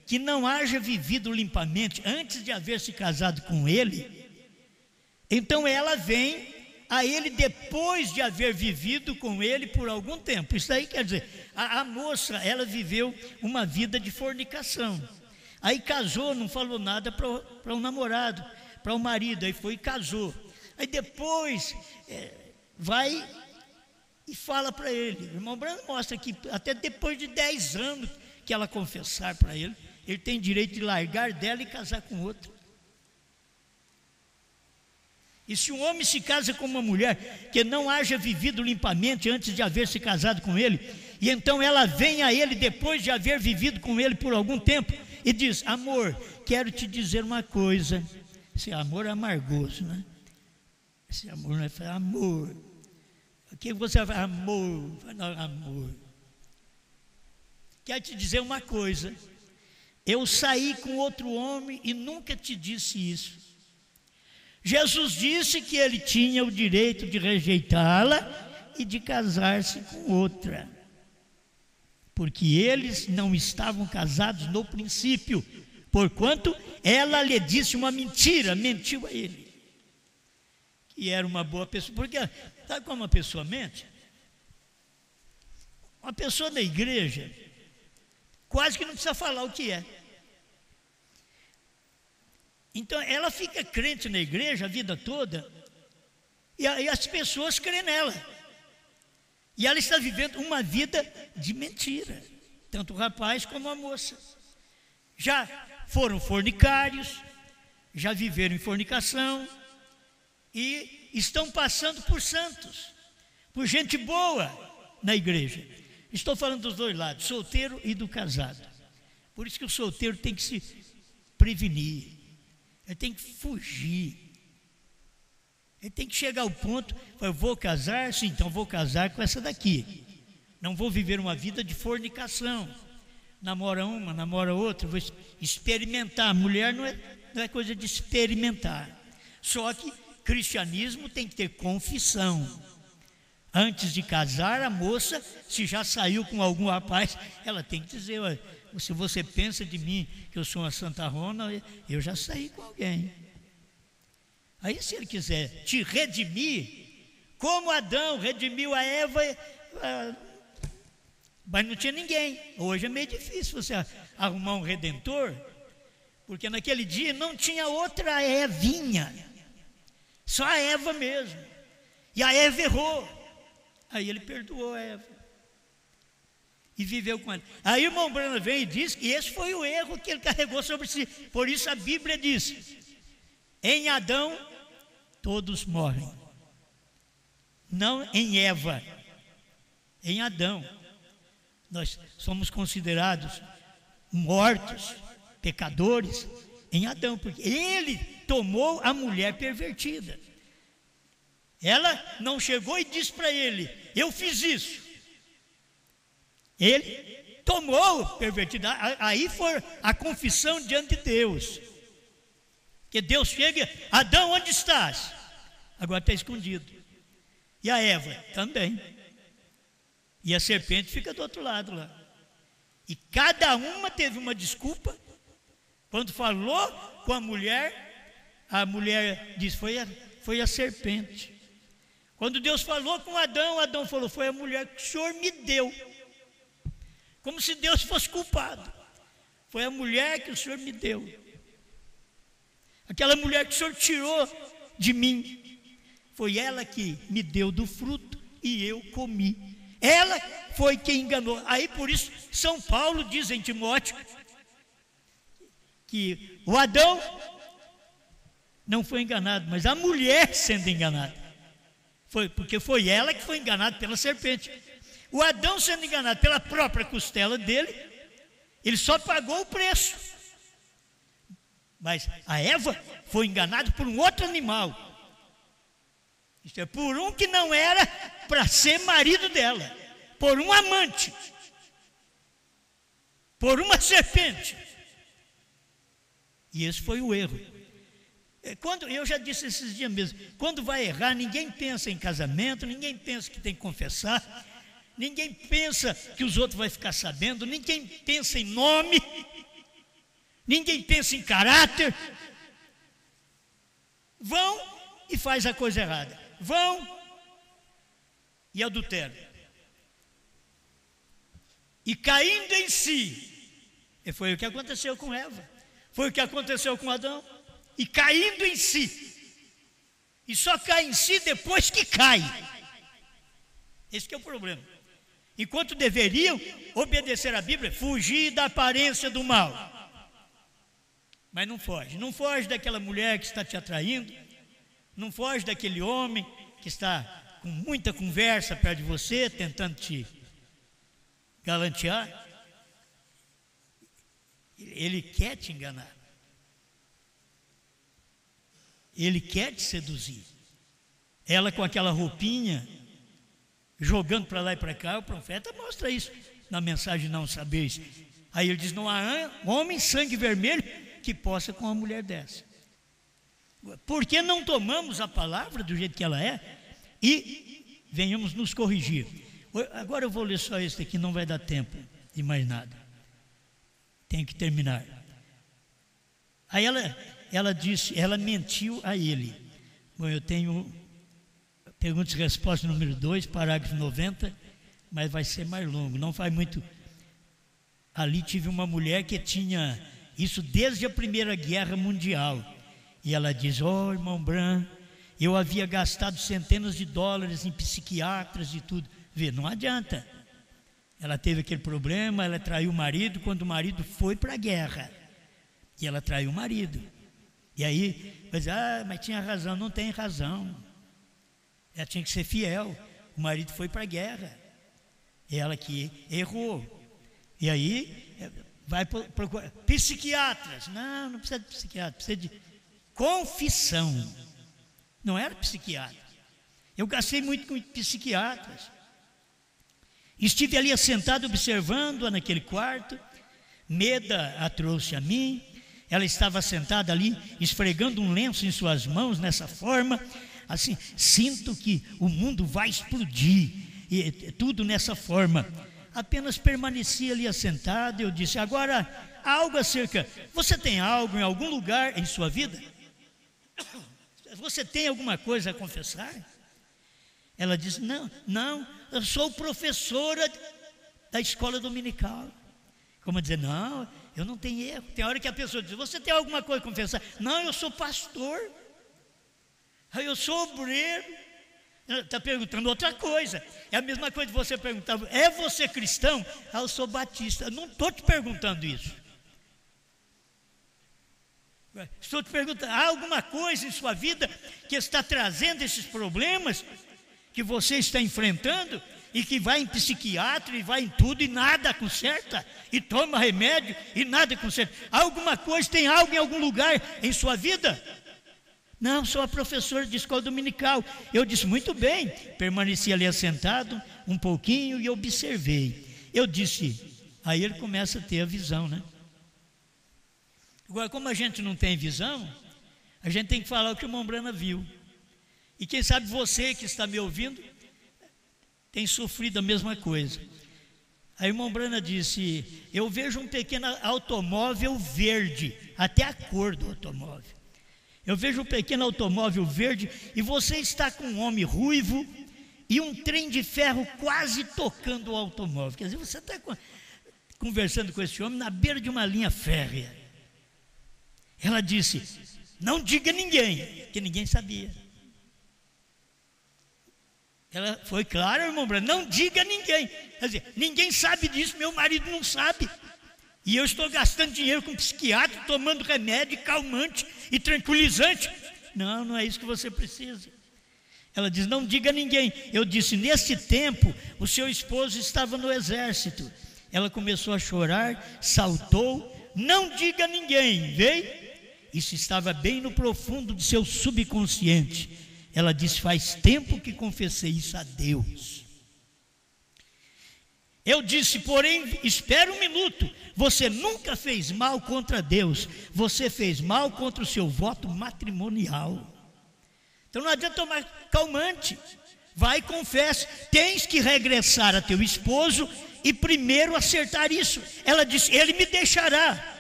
que não haja vivido limpamente antes de haver se casado com ele, então ela vem a ele depois de haver vivido com ele por algum tempo. Isso aí quer dizer, a moça, ela viveu uma vida de fornicação. Aí casou, não falou nada para o namorado, para o marido, aí foi e casou. Aí depois vai e fala para ele. O irmão Brando mostra que até depois de 10 anos que ela confessar para ele, ele tem direito de largar dela e casar com outra. E se um homem se casa com uma mulher que não haja vivido limpamente antes de haver se casado com ele, e então ela vem a ele depois de haver vivido com ele por algum tempo e diz: amor, quero te dizer uma coisa. Esse amor é amargoso, né? Esse amor não é amor. O que você vai falar? Amor. Não, amor. quero te dizer uma coisa. Eu saí com outro homem e nunca te disse isso. Jesus disse que ele tinha o direito de rejeitá-la e de casar-se com outra, porque eles não estavam casados no princípio, porquanto ela lhe disse uma mentira, mentiu a ele, que era uma boa pessoa. Porque sabe como uma pessoa mente? Uma pessoa da igreja quase que não precisa falar o que é. Então ela fica crente na igreja a vida toda, e as pessoas creem nela, e ela está vivendo uma vida de mentira, tanto o rapaz como a moça. Já foram fornicários, já viveram em fornicação, e estão passando por santos, por gente boa na igreja. Estou falando dos dois lados, solteiro e do casado. Por isso que o solteiro tem que se prevenir, ele tem que fugir, ele tem que chegar ao ponto, eu vou casar, sim, então vou casar com essa daqui, não vou viver uma vida de fornicação, namora uma, namora outra, vou experimentar. Mulher não é coisa de experimentar, só que cristianismo tem que ter confissão. Antes de casar, a moça, se já saiu com algum rapaz, ela tem que dizer: olha, se você pensa de mim que eu sou uma santarrona, eu já saí com alguém. Aí, se ele quiser te redimir, como Adão redimiu a Eva, mas não tinha ninguém. Hoje é meio difícil você arrumar um redentor, porque naquele dia não tinha outra Evinha, só a Eva mesmo. E a Eva errou. Aí ele perdoou a Eva e viveu com ela. Aí o irmão Branham vem e diz que esse foi o erro que ele carregou sobre si. Por isso a Bíblia diz: em Adão todos morrem. Não em Eva, em Adão. Nós somos considerados mortos, pecadores, em Adão, porque ele tomou a mulher pervertida. Ela não chegou e disse para ele: eu fiz isso. Ele tomou pervertido. Aí foi a confissão diante de Deus. Que Deus chega: Adão, onde estás? Agora está escondido. E a Eva também. E a serpente fica do outro lado lá. E cada uma teve uma desculpa. Quando falou com a mulher disse: foi a serpente. Quando Deus falou com Adão, Adão falou: foi a mulher que o Senhor me deu. Como se Deus fosse culpado. Foi a mulher que o Senhor me deu. Aquela mulher que o Senhor tirou de mim, foi ela que me deu do fruto e eu comi. Ela foi quem enganou. Aí por isso São Paulo diz em Timóteo que o Adão não foi enganado, mas a mulher sendo enganada. Porque foi ela que foi enganada pela serpente. O Adão sendo enganado pela própria costela dele, ele só pagou o preço. Mas a Eva foi enganada por um outro animal. Isto é, por um que não era para ser marido dela, por um amante, por uma serpente. E esse foi o erro. Quando, eu já disse esses dias mesmo, quando vai errar, ninguém pensa em casamento, ninguém pensa que tem que confessar, ninguém pensa que os outros vão ficar sabendo, ninguém pensa em nome, ninguém pensa em caráter. Vão e faz a coisa errada, vão e adulteram. E caindo em si, e foi o que aconteceu com Eva, foi o que aconteceu com Adão. E caindo em si, e só cai em si depois que cai. Esse que é o problema. Enquanto deveriam obedecer à Bíblia, fugir da aparência do mal, mas não foge daquela mulher que está te atraindo, não foge daquele homem que está com muita conversa perto de você, tentando te galantear. Ele quer te enganar. Ele quer te seduzir. Ela com aquela roupinha, jogando para lá e para cá, o profeta mostra isso. na mensagem não sabeis. Aí ele diz, não há homem sangue vermelho que possa com uma mulher dessa. Por que não tomamos a palavra do jeito que ela é e venhamos nos corrigir? Agora eu vou ler só esse aqui, não vai dar tempo de mais nada. Tenho que terminar. Aí ela disse, ela mentiu a ele. Bom, eu tenho perguntas e respostas número 2, parágrafo 90, mas vai ser mais longo, não faz muito. Ali tive uma mulher que tinha isso desde a Primeira Guerra Mundial. E ela diz, irmão Branham, eu havia gastado centenas de dólares em psiquiatras e tudo. Vê, não adianta. Ela teve aquele problema, ela traiu o marido quando o marido foi para a guerra. E ela traiu o marido. E aí, mas tinha razão. Não tem razão. Ela tinha que ser fiel. O marido foi para a guerra. Ela que errou. E aí, vai procurar psiquiatras. Não precisa de psiquiatra, precisa de confissão. Não era psiquiatra. Eu gastei muito com psiquiatras. Estive ali assentado observando-a naquele quarto. Meda a trouxe a mim. Ela estava sentada ali, esfregando um lenço em suas mãos, nessa forma, assim, sinto que o mundo vai explodir, e tudo nessa forma. Apenas permaneci ali assentado. Eu disse, agora, algo acerca, você tem algo em algum lugar em sua vida? Você tem alguma coisa a confessar? Ela disse, não, eu sou professora da escola dominical. Como dizer, não, eu não tenho erro. Tem hora que a pessoa diz, você tem alguma coisa a confessar? Não, eu sou pastor. Eu sou obreiro. Está perguntando outra coisa. É a mesma coisa de você perguntar, é você cristão? Eu sou batista. Eu não estou te perguntando isso. Estou te perguntando, há alguma coisa em sua vida que está trazendo esses problemas que você está enfrentando? E que vai em psiquiatra e vai em tudo e nada conserta, e toma remédio e nada conserta. Alguma coisa, tem algo em algum lugar em sua vida? Não, sou a professora de escola dominical. Eu disse, muito bem. Permaneci ali assentado um pouquinho e observei. Eu disse, aí ele começa a ter a visão, né? Agora, como a gente não tem visão, a gente tem que falar o que o irmão Branham viu. E quem sabe você que está me ouvindo tem sofrido a mesma coisa. Aí o irmão Branham disse, eu vejo um pequeno automóvel verde, até a cor do automóvel. Eu vejo um pequeno automóvel verde e você está com um homem ruivo e um trem de ferro quase tocando o automóvel. Quer dizer, você está conversando com esse homem na beira de uma linha férrea. Ela disse, não diga a ninguém, que ninguém sabia. Ela foi clara, irmão Branham, não diga a ninguém. Quer dizer, ninguém sabe disso, meu marido não sabe. E eu estou gastando dinheiro com psiquiatra, tomando remédio, calmante e tranquilizante. Não é isso que você precisa. Ela diz, não diga a ninguém. Eu disse, nesse tempo, o seu esposo estava no exército. Ela começou a chorar, saltou, não diga a ninguém, veio? Isso estava bem no profundo do seu subconsciente. Ela disse, faz tempo que confessei isso a Deus. Eu disse, porém, espera um minuto, você nunca fez mal contra Deus, você fez mal contra o seu voto matrimonial. Então não adianta tomar calmante, vai e confessa, tens que regressar a teu esposo e primeiro acertar isso. Ela disse, ele me deixará.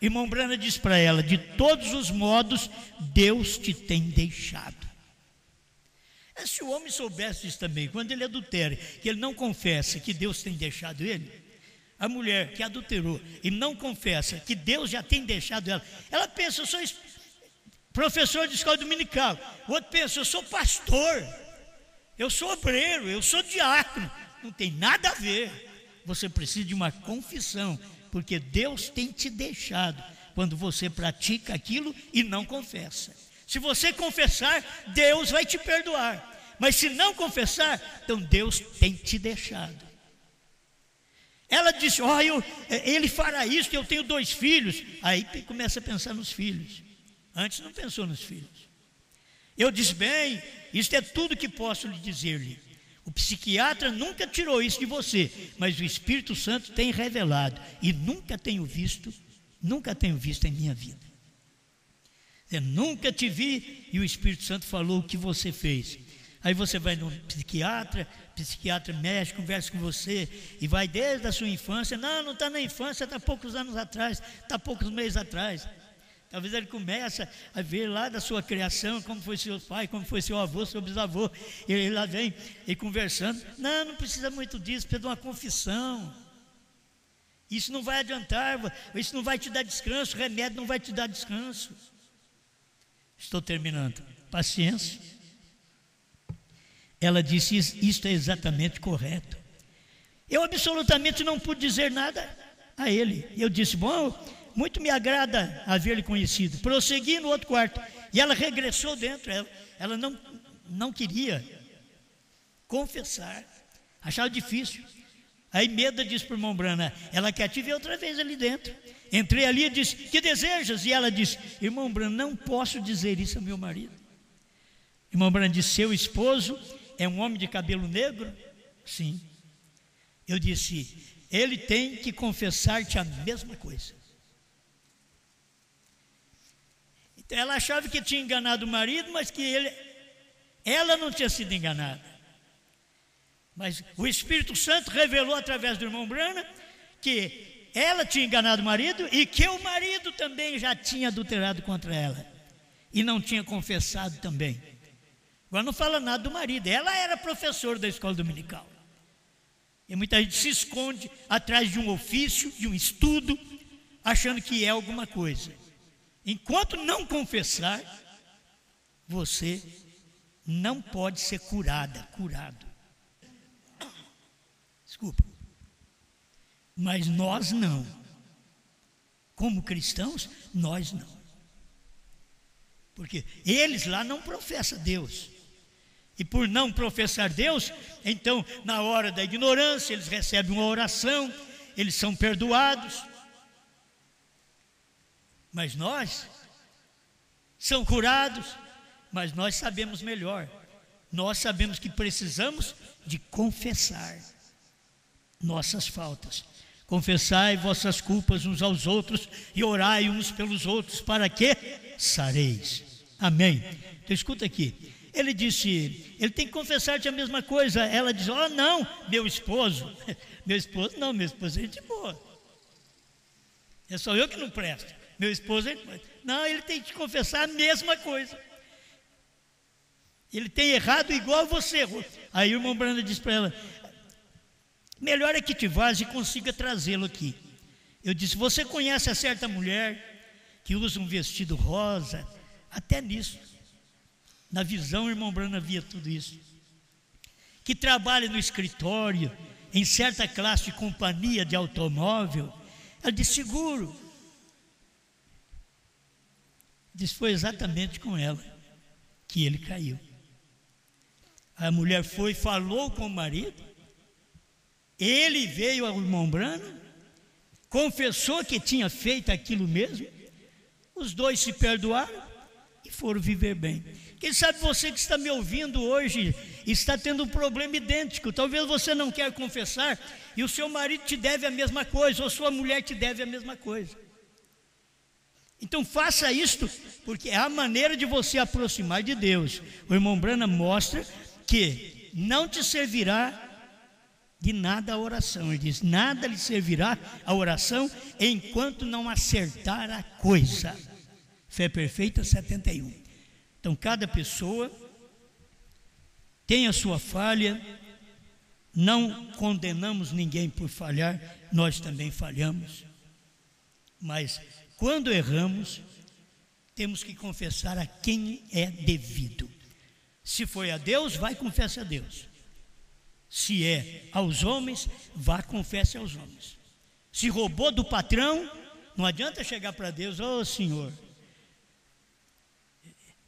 Irmão Branham disse para ela, de todos os modos, Deus te tem deixado. Se o homem soubesse isso também, quando ele adultera, que ele não confessa que Deus tem deixado ele, a mulher que adulterou e não confessa que Deus já tem deixado ela, ela pensa, eu sou professor de escola dominical, o outro pensa, eu sou pastor, eu sou obreiro, eu sou diácono, não tem nada a ver. Você precisa de uma confissão, porque Deus tem te deixado quando você pratica aquilo e não confessa. Se você confessar, Deus vai te perdoar. Mas se não confessar, então Deus tem te deixado. Ela disse, ele fará isso, que eu tenho 2 filhos. Aí começa a pensar nos filhos. Antes não pensou nos filhos. Eu disse, bem, isto é tudo que posso lhe dizer-lhe. O psiquiatra nunca tirou isso de você, mas o Espírito Santo tem revelado. E nunca tenho visto em minha vida. Eu nunca te vi e o Espírito Santo falou o que você fez. Aí você vai no psiquiatra mexe, conversa com você e vai desde a sua infância. Não está na infância, está poucos anos atrás, está poucos meses atrás. Talvez ele começa a ver lá da sua criação, como foi seu pai, como foi seu avô, seu bisavô. Ele lá vem e conversando. Não precisa muito disso, precisa de uma confissão. Isso não vai adiantar, isso não vai te dar descanso, remédio não vai te dar descanso. Estou terminando. Paciência. Ela disse, isto é exatamente correto. Eu absolutamente não pude dizer nada a ele. Eu disse, bom, muito me agrada haver-lhe conhecido. Prossegui no outro quarto. E ela regressou dentro. Ela não queria confessar. Achava difícil. Aí Meda disse para o irmão Branham, ela quer te ver outra vez ali dentro. Entrei ali e disse, que desejas? E ela disse, irmão Branham, não posso dizer isso ao meu marido. Irmão Branham disse, seu esposo é um homem de cabelo negro? Sim. Eu disse, ele tem que confessar-te a mesma coisa. Então ela achava que tinha enganado o marido, mas que ela não tinha sido enganada. Mas o Espírito Santo revelou através do irmão Branham que ela tinha enganado o marido e que o marido também já tinha adulterado contra ela e não tinha confessado também. Agora não fala nada do marido, ela era professora da escola dominical. E muita gente se esconde atrás de um ofício, de um estudo, achando que é alguma coisa. Enquanto não confessar, você não pode ser curado. Desculpa. Mas nós não. Como cristãos, nós não. Porque eles lá não professam Deus. E por não professar Deus, então na hora da ignorância, eles recebem uma oração, eles são perdoados. Mas nós, são curados, mas nós sabemos melhor. Nós sabemos que precisamos de confessar nossas faltas. Confessai vossas culpas uns aos outros e orai uns pelos outros, para que sareis. Amém. Então escuta aqui. Ele disse, ele tem que confessar-te a mesma coisa. Ela diz, não, meu esposo é gente boa. É só eu que não presto. Meu esposo é gente boa. Não, ele tem que te confessar a mesma coisa. Ele tem errado igual você errou. Aí o irmão Branham disse para ela, melhor é que te vás e consiga trazê-lo aqui. Eu disse, você conhece a certa mulher que usa um vestido rosa? Até nisso. Na visão, o irmão Branham via tudo isso. Que trabalha no escritório, em certa classe de companhia de automóvel. Ela disse, seguro. Disse, foi exatamente com ela que ele caiu. A mulher foi, falou com o marido. Ele veio ao irmão Branham, confessou que tinha feito aquilo mesmo. Os dois se perdoaram e foram viver bem. Quem sabe você que está me ouvindo hoje está tendo um problema idêntico. Talvez você não quer confessar e o seu marido te deve a mesma coisa, ou sua mulher te deve a mesma coisa. Então faça isto, porque é a maneira de você aproximar de Deus. O irmão Branham mostra que não te servirá de nada a oração. Ele diz, nada lhe servirá a oração enquanto não acertar a coisa. Fé Perfeita 71. Então cada pessoa tem a sua falha, não condenamos ninguém por falhar, nós também falhamos. Mas quando erramos, temos que confessar a quem é devido. Se foi a Deus, vai confesse a Deus. Se é aos homens, vá confesse aos homens. Se roubou do patrão, não adianta chegar para Deus, Senhor,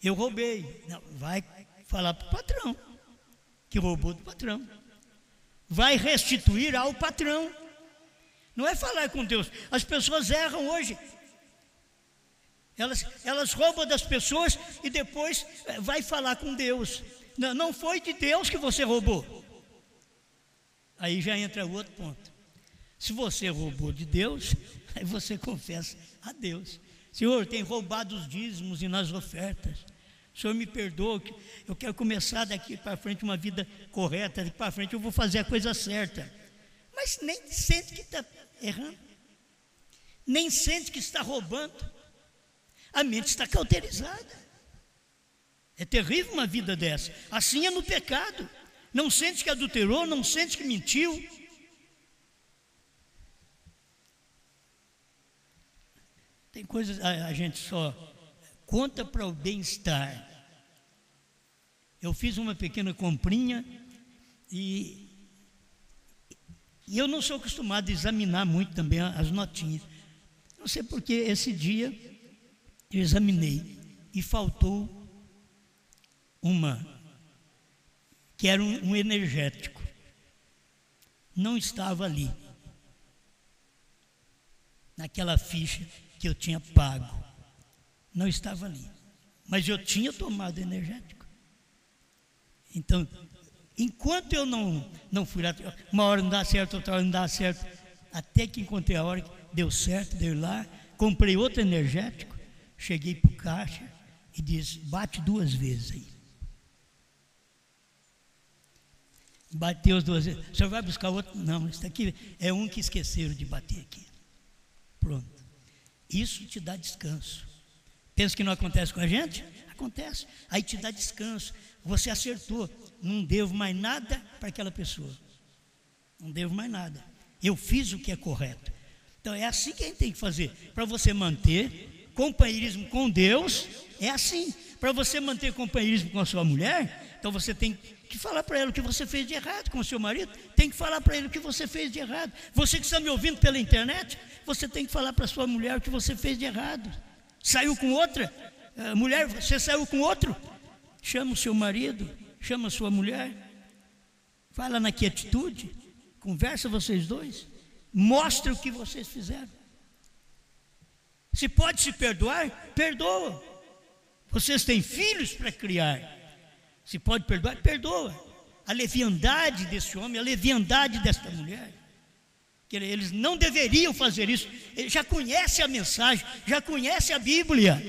eu roubei. Não, vai falar para o patrão, que roubou do patrão. Vai restituir ao patrão. Não é falar com Deus. As pessoas erram hoje. Elas roubam das pessoas e depois vai falar com Deus. Não foi de Deus que você roubou. Aí já entra outro ponto. Se você roubou de Deus, aí você confessa a Deus: Senhor, tem roubado os dízimos e nas ofertas. O Senhor me perdoa, eu quero começar daqui para frente uma vida correta, daqui para frente eu vou fazer a coisa certa. Mas nem sente que está errando, nem sente que está roubando, a mente está cauterizada. É terrível uma vida dessa. Assim é no pecado. Não sente que adulterou, não sente que mentiu. Tem coisas a gente só conta para o bem-estar. Eu fiz uma pequena comprinha e eu não sou acostumado a examinar muito também as notinhas. Não sei porque esse dia eu examinei e faltou uma, que era um energético. Não estava ali, naquela ficha que eu tinha pago. Não estava ali, mas eu tinha tomado energético. Então, enquanto eu não fui lá, uma hora não dá certo, outra hora não dá certo, até que encontrei a hora que deu certo, dei lá, comprei outro energético, cheguei para o caixa e disse: bate 2 vezes aí. Bateu as 2 vezes. O senhor vai buscar outro? Não, isso aqui é um que esqueceram de bater aqui. Pronto. Isso te dá descanso. Pensa que não acontece com a gente? Acontece. Aí te dá descanso. Você acertou. Não devo mais nada para aquela pessoa. Não devo mais nada. Eu fiz o que é correto. Então é assim que a gente tem que fazer. Para você manter companheirismo com Deus, é assim. Para você manter companheirismo com a sua mulher, então você tem que falar para ela o que você fez de errado. Com o seu marido, tem que falar para ele o que você fez de errado. Você que está me ouvindo pela internet, você tem que falar para a sua mulher o que você fez de errado. Saiu com outra mulher, você saiu com outro? Chama o seu marido, chama a sua mulher, fala na quietude, conversa vocês dois, mostra o que vocês fizeram. Se pode se perdoar, perdoa. Vocês têm filhos para criar. Se pode perdoar, perdoa. A leviandade desse homem, a leviandade desta mulher, que eles não deveriam fazer isso. Ele já conhece a mensagem, já conhece a Bíblia,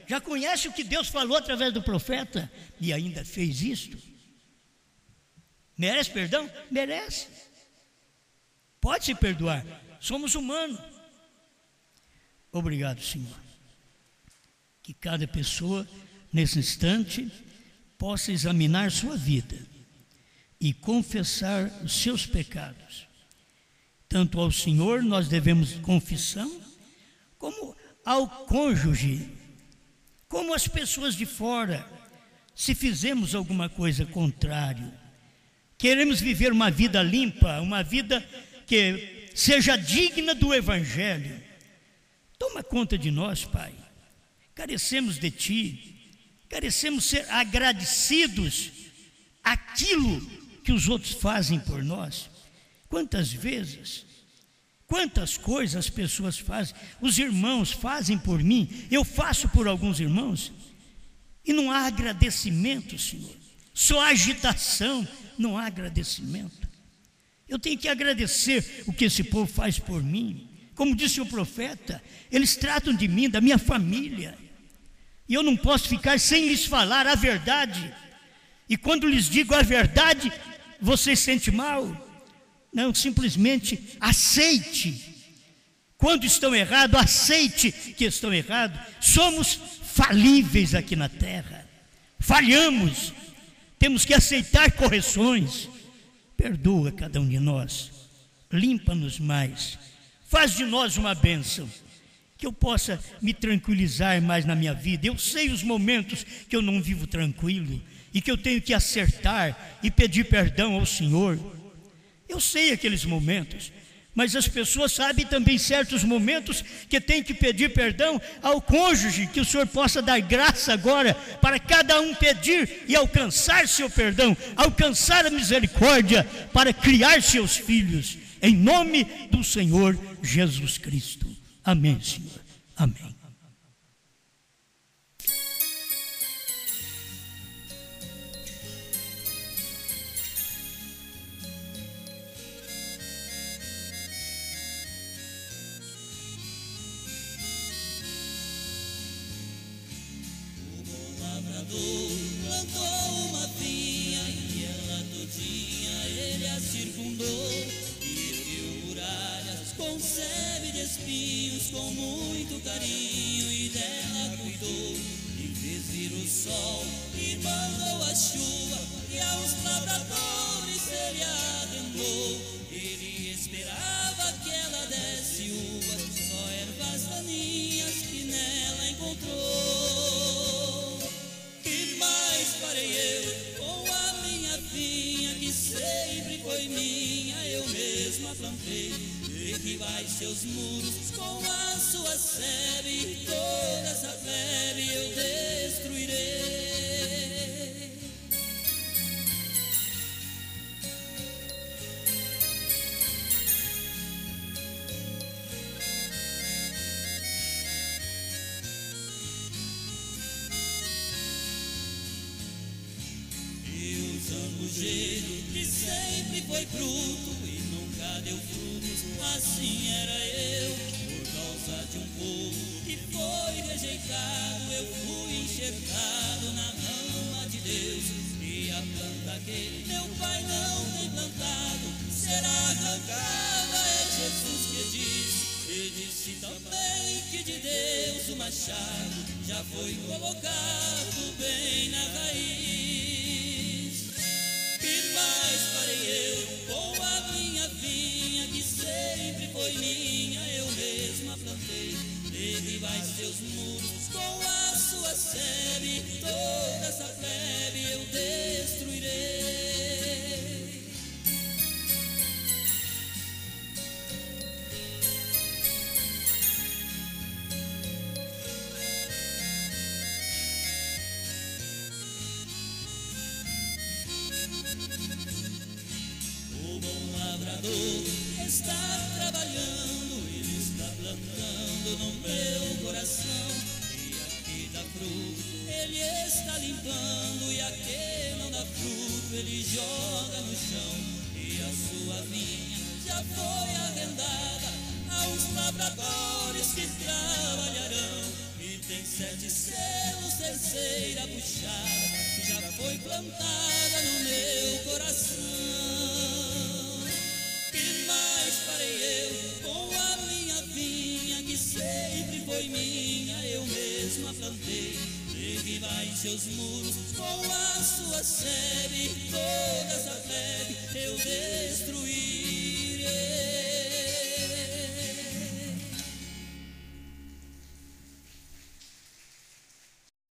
já conhece o que Deus falou através do profeta, e ainda fez isto. Merece perdão? Merece. Pode se perdoar. Somos humanos. Obrigado, Senhor. Que cada pessoa, nesse instante, possa examinar sua vida e confessar os seus pecados. Tanto ao Senhor nós devemos confissão, como ao cônjuge, como às pessoas de fora. Se fizemos alguma coisa contrária, queremos viver uma vida limpa, uma vida que seja digna do Evangelho, toma conta de nós, Pai. Carecemos de Ti, carecemos ser agradecidos àquilo que os outros fazem por nós. Quantas vezes, quantas coisas as pessoas fazem, os irmãos fazem por mim, eu faço por alguns irmãos, e não há agradecimento, Senhor. Só agitação, não há agradecimento. Eu tenho que agradecer o que esse povo faz por mim. Como disse o profeta, eles tratam de mim, da minha família, e eu não posso ficar sem lhes falar a verdade. E quando lhes digo a verdade, você sente mal? Não, simplesmente aceite. Quando estão errados, aceite que estão errados. Somos falíveis aqui na terra, falhamos, temos que aceitar correções. Perdoa cada um de nós, limpa-nos mais, faz de nós uma bênção, que eu possa me tranquilizar mais na minha vida. Eu sei os momentos que eu não vivo tranquilo e que eu tenho que acertar e pedir perdão ao Senhor. Eu sei aqueles momentos, mas as pessoas sabem também certos momentos que tem que pedir perdão ao cônjuge, que o Senhor possa dar graça agora para cada um pedir e alcançar seu perdão, alcançar a misericórdia para criar seus filhos, em nome do Senhor Jesus Cristo. Amém, Senhor. Amém. o sol e mandou a chuva, e aos lavradores ele arrendou. Ele esperava que ela desse uvas, só ervas daninhas que nela encontrou. Que mais farei eu com a minha vinha, que sempre foi minha, eu mesma plantei? Derribai seus muros com a sua sebe, e toda essa plebe eu destruirei. Zambujeiro que sempre foi bruto e nunca deu frutos, assim era eu. Por causa de um povo que foi rejeitado, eu fui enxertado na rama de Deus. E a planta que meu pai não tem plantado será arrancada, é Jesus que disse. E disse também que de Deus o machado já foi colocado bem na raiz. Que mais farei eu com a minha vinha, que sempre foi minha, eu mesma plantei? Derribai seus muros com a sua sebe, toda essa plebe eu destruirei. O bom lavrador está trabalhando, ele está plantando no meu coração. E aqui dá fruto, ele está limpando, e aqui não dá fruto, ele joga no chão. E a sua vinha já foi arrendada aos lavradores que trabalharão. E tem 7 selos, terceira puxada, que já foi plantada no meu coração. Que mais farei eu com a minha vinha, que sempre foi minha, eu mesma plantei? Derribai seus muros com a sua sebe, toda essa plebe eu destruí.